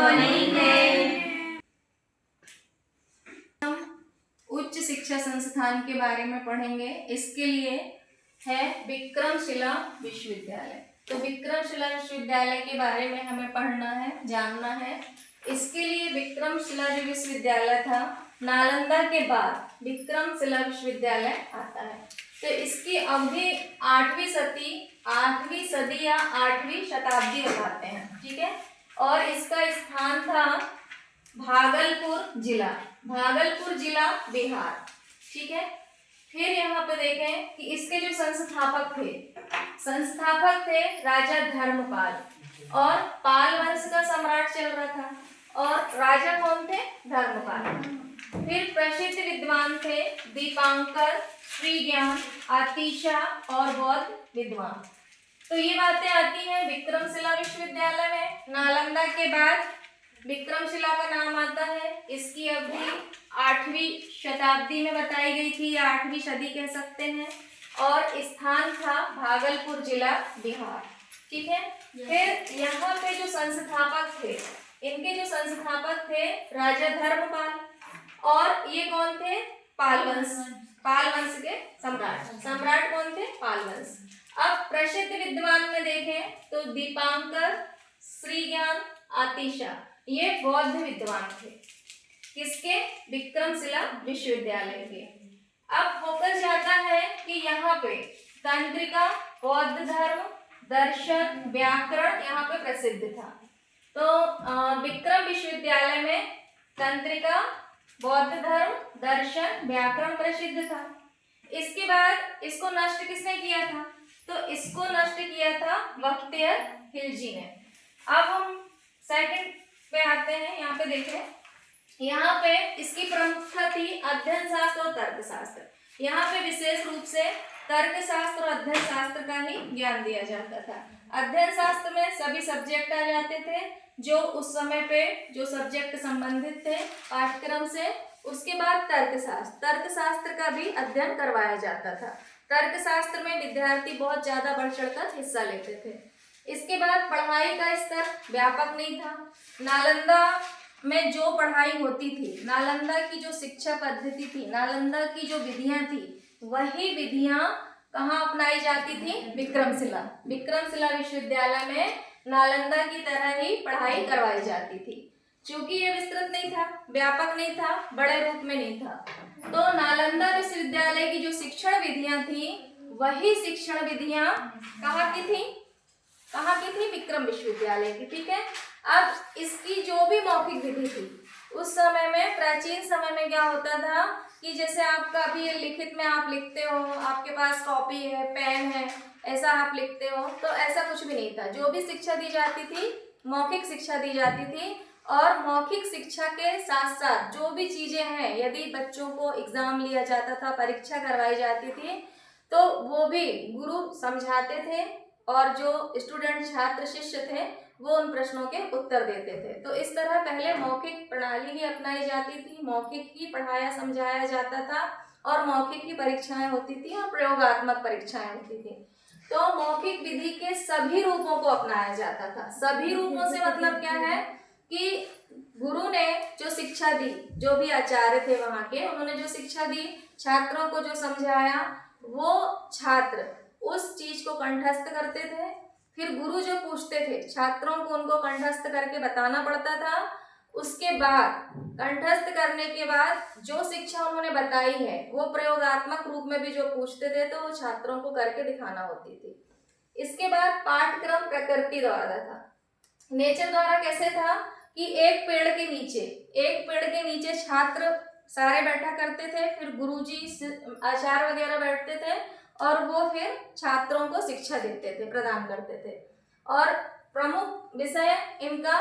बनेंगे। उच्च शिक्षा संस्थान के बारे में पढ़ेंगे। इसके लिए है विक्रमशिला विश्वविद्यालय। तो विक्रमशिला विश्वविद्यालय के बारे में हमें पढ़ना है, जानना है। इसके लिए विक्रमशिला जो विश्वविद्यालय था, नालंदा के बाद विक्रमशिला विश्वविद्यालय आता है। तो इसकी अवधि 8वीं सदी या 8वीं शताब्दी बताते हैं, ठीक है। और इसका स्थान था भागलपुर जिला बिहार, ठीक है। फिर यहाँ पे देखें कि इसके जो संस्थापक थे राजा धर्मपाल, और पाल वंश का सम्राट चल रहा था, और राजा कौन थे? धर्मपाल। फिर प्रसिद्ध विद्वान थे दीपांकर, श्रीज्ञान, आतिशा और बौद्ध विद्वान। तो ये बातें आती हैं विक्रमशिला विश्वविद्यालय में। नालंदा के बाद विक्रमशिला का नाम आता है। इसकी अवधि 8वीं शताब्दी में बताई गई थी, या 8वीं सदी कह सकते हैं, और स्थान था भागलपुर जिला बिहार, ठीक है। फिर यहाँ पे जो संस्थापक थे, इनके जो संस्थापक थे राजा धर्मपाल, और ये कौन थे? पाल वंश के सम्राट कौन थे? पाल वंश। अब प्रसिद्ध विद्वान में देखें तो दीपांकर, श्रीज्ञान, आतिशा, ये बौद्ध विद्वान थे। किसके? विक्रमशिला विश्वविद्यालय के। अब होकर जाता है कि यहाँ पे तंत्रिका, बौद्ध धर्म, दर्शन, व्याकरण यहाँ पे प्रसिद्ध था। तो विक्रम विश्वविद्यालय में तंत्रिका, बौद्ध धर्म, दर्शन, व्याकरण प्रसिद्ध था। इसके बाद इसको नष्ट किसने किया था? तो इसको नष्ट किया था बख्तियार खिलजी ने। अब हम सेकंड पे आते हैं। यहाँ पे देखें, यहाँ पे इसकी प्रमुखता थी अध्ययन शास्त्र और तर्कशास्त्र। यहाँ पे विशेष रूप से तर्कशास्त्र और अध्ययन शास्त्र का ही ज्ञान दिया जाता था। अध्ययन शास्त्र में सभी सब्जेक्ट आ जाते थे जो उस समय पे जो सब्जेक्ट संबंधित थे पाठ्यक्रम से। उसके बाद तर्कशास्त्र का भी अध्ययन करवाया जाता था। तर्कशास्त्र में विद्यार्थी बहुत ज्यादा बढ़ चढ़कर हिस्सा लेते थे। इसके बाद पढ़ाई का स्तर व्यापक नहीं था। नालंदा में जो पढ़ाई होती थी, नालंदा की जो शिक्षा पद्धति थी, नालंदा की जो विधियां थी, वही विधियां कहाँ अपनाई जाती थी? विक्रमशिला विश्वविद्यालय में नालंदा की तरह ही पढ़ाई करवाई जाती थी। चूंकि ये विस्तृत नहीं था, व्यापक नहीं था, बड़े रूप में नहीं था, तो नालंदा विश्वविद्यालय की जो शिक्षण विधियां थी, वही शिक्षण विधियां कहाँ की थी? विक्रम विश्वविद्यालय की, ठीक है। अब इसकी जो भी मौखिक विधि थी, उस समय में, प्राचीन समय में क्या होता था कि जैसे आपका अभी ये लिखित में आप लिखते हो, आपके पास कॉपी है, पेन है, ऐसा आप लिखते हो, तो ऐसा कुछ भी नहीं था। जो भी शिक्षा दी जाती थी, मौखिक शिक्षा दी जाती थी। और मौखिक शिक्षा के साथ साथ जो भी चीजें हैं, यदि बच्चों को एग्जाम लिया जाता था, परीक्षा करवाई जाती थी, तो वो भी गुरु समझाते थे, और जो स्टूडेंट, छात्र, शिष्य थे, वो उन प्रश्नों के उत्तर देते थे। तो इस तरह पहले मौखिक प्रणाली ही अपनाई जाती थी, मौखिक ही पढ़ाया समझाया जाता था, और मौखिक ही परीक्षाएं होती थी और प्रयोगात्मक परीक्षाएं होती थी। तो मौखिक विधि के सभी रूपों को अपनाया जाता था। सभी रूपों से मतलब क्या है कि गुरु ने जो शिक्षा दी, जो भी आचार्य थे वहाँ के, उन्होंने जो शिक्षा दी, छात्रों को जो समझाया, वो छात्र उस चीज को कंठस्थ करते थे। फिर गुरु जो पूछते थे, छात्रों को उनको कंठस्थ करके बताना पड़ता था। उसके बाद कंठस्थ करने के बाद जो शिक्षा उन्होंने बताई है, वो प्रयोगात्मक रूप में भी जो पूछते थे, तो वो छात्रों को करके दिखाना होती थी। इसके बाद पाठ्यक्रम प्रकृति द्वारा था, नेचर द्वारा। कैसे था कि एक पेड़ के नीचे छात्र सारे बैठा करते थे, फिर गुरुजी, आचार्य वगैरह बैठते थे, और वो फिर छात्रों को शिक्षा देते थे, प्रदान करते थे। और प्रमुख विषय इनका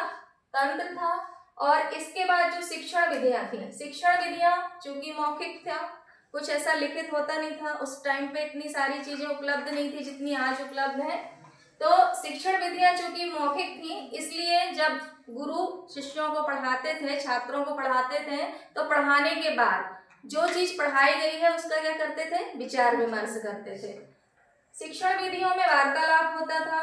तंत्र था। और इसके बाद जो शिक्षण विधियां थी, शिक्षण विधियां चूंकि मौखिक था, कुछ ऐसा लिखित होता नहीं था, उस टाइम पे इतनी सारी चीजें उपलब्ध नहीं थी जितनी आज उपलब्ध है। तो शिक्षण विधियां चूंकि मौखिक थी, इसलिए जब गुरु शिष्यों को पढ़ाते थे, छात्रों को पढ़ाते थे, तो पढ़ाने के बाद जो चीज पढ़ाई गई है उसका क्या करते थे? विचार विमर्श करते थे। शिक्षण विधियों में वार्तालाप होता था,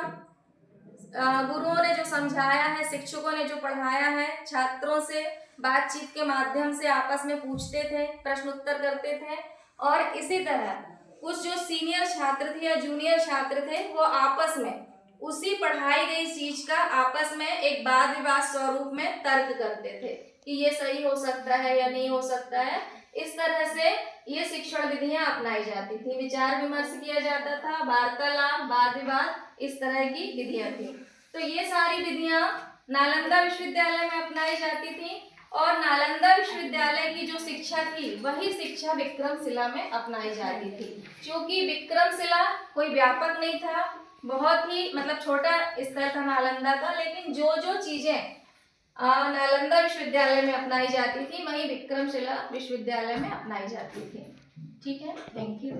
गुरुओं ने जो समझाया है, शिक्षकों ने जो पढ़ाया है, छात्रों से बातचीत के माध्यम से आपस में पूछते थे, प्रश्न उत्तर करते थे। और इसी तरह कुछ जो सीनियर छात्र थे या जूनियर छात्र थे वो आपस में उसी पढ़ाई गई चीज का आपस में एक वाद विवाद स्वरूप में तर्क करते थे कि ये सही हो सकता है या नहीं हो सकता है। इस तरह से ये शिक्षण विधियां अपनाई जाती थी, विचार विमर्श किया जाता था, वार्तालाप, वाद विवाद, इस तरह की विधियां थी। तो ये सारी विधियां नालंदा विश्वविद्यालय में अपनाई जाती थी और नालंदा विश्वविद्यालय की जो शिक्षा थी वही शिक्षा विक्रमशिला में अपनाई जाती थी। क्योंकि विक्रमशिला कोई व्यापक नहीं था, बहुत ही मतलब छोटा स्तर था नालंदा का, लेकिन जो जो चीजें नालंदा विश्वविद्यालय में अपनाई जाती थी वही विक्रमशिला विश्वविद्यालय में अपनाई जाती थी। ठीक है, थैंक यू।